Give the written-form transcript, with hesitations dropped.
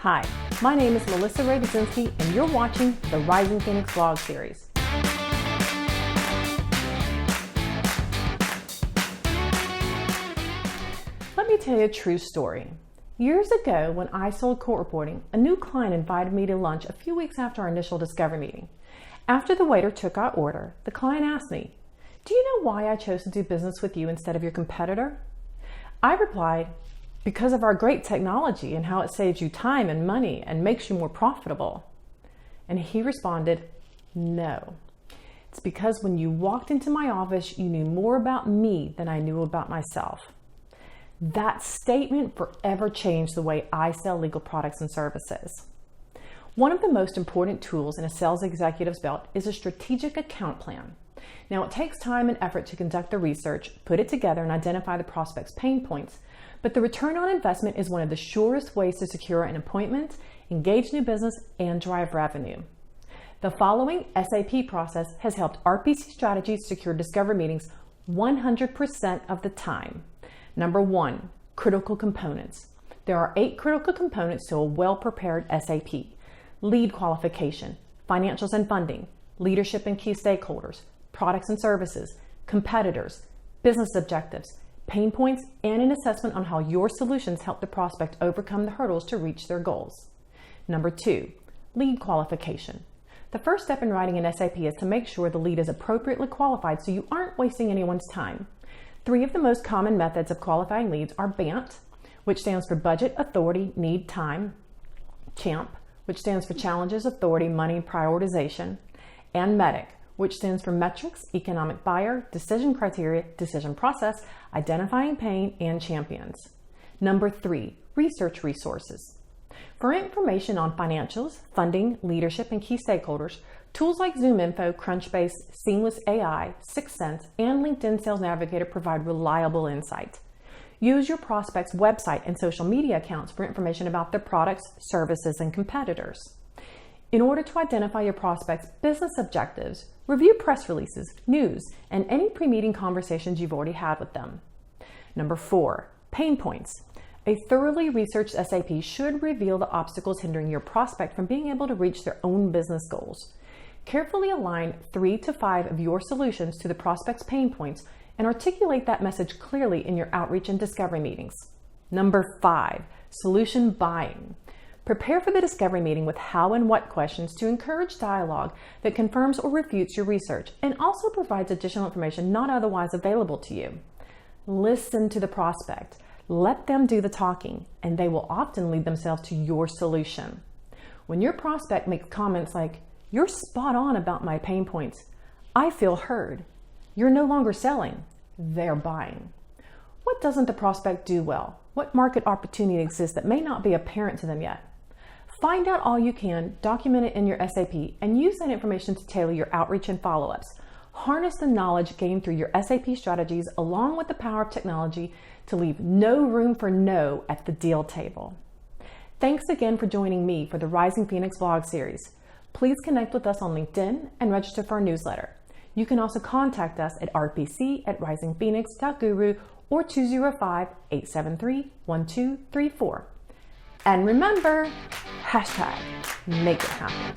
Hi, my name is Melissa Ray-Bazinski, and you're watching the Rising Phoenix vlog series. Let me tell you a true story. Years ago, when I sold court reporting, a new client invited me to lunch a few weeks after our initial discovery meeting. After the waiter took our order, the client asked me, "Do you know why I chose to do business with you instead of your competitor?" I replied, "Because of our great technology and how it saves you time and money and makes you more profitable." And he responded, "No. It's because when you walked into my office, you knew more about me than I knew about myself." That statement forever changed the way I sell legal products and services. One of the most important tools in a sales executive's belt is a strategic account plan. Now, it takes time and effort to conduct the research, put it together, and identify the prospect's pain points, but the return on investment is one of the surest ways to secure an appointment, engage new business, and drive revenue. The following SAP process has helped RPC strategies secure discovery meetings 100% of the time. Number 1, critical components. There are 8 critical components to a well-prepared SAP. Lead qualification, financials and funding, leadership and key stakeholders, products and services, competitors, business objectives, pain points, and an assessment on how your solutions help the prospect overcome the hurdles to reach their goals. Number 2, lead qualification. The first step in writing an SAP is to make sure the lead is appropriately qualified so you aren't wasting anyone's time. 3 of the most common methods of qualifying leads are BANT, which stands for Budget, Authority, Need, Time, CHAMP, which stands for Challenges, Authority, Money, Prioritization, and MEDIC, which stands for Metrics, Economic Buyer, Decision Criteria, Decision Process, Identifying Pain, and Champions. Number 3, research resources. For information on financials, funding, leadership, and key stakeholders, tools like ZoomInfo, Crunchbase, Seamless AI, 6th Sense, and LinkedIn Sales Navigator provide reliable insight. Use your prospect's website and social media accounts for information about their products, services, and competitors. In order to identify your prospect's business objectives, review press releases, news, and any pre-meeting conversations you've already had with them. Number 4, pain points. A thoroughly researched SAP should reveal the obstacles hindering your prospect from being able to reach their own business goals. Carefully align 3 to 5 of your solutions to the prospect's pain points and articulate that message clearly in your outreach and discovery meetings. Number 5, solution buying. Prepare for the discovery meeting with how and what questions to encourage dialogue that confirms or refutes your research and also provides additional information not otherwise available to you. Listen to the prospect. Let them do the talking, and they will often lead themselves to your solution. When your prospect makes comments like, "You're spot on about my pain points. I feel heard," you're no longer selling, they're buying. What doesn't the prospect do well? What market opportunity exists that may not be apparent to them yet? Find out all you can, document it in your SAP, and use that information to tailor your outreach and follow-ups. Harness the knowledge gained through your SAP strategies along with the power of technology to leave no room for no at the deal table. Thanks again for joining me for the Rising Phoenix vlog series. Please connect with us on LinkedIn and register for our newsletter. You can also contact us at rpc@risingphoenix.guru or 205-873-1234. And remember, #make it happen.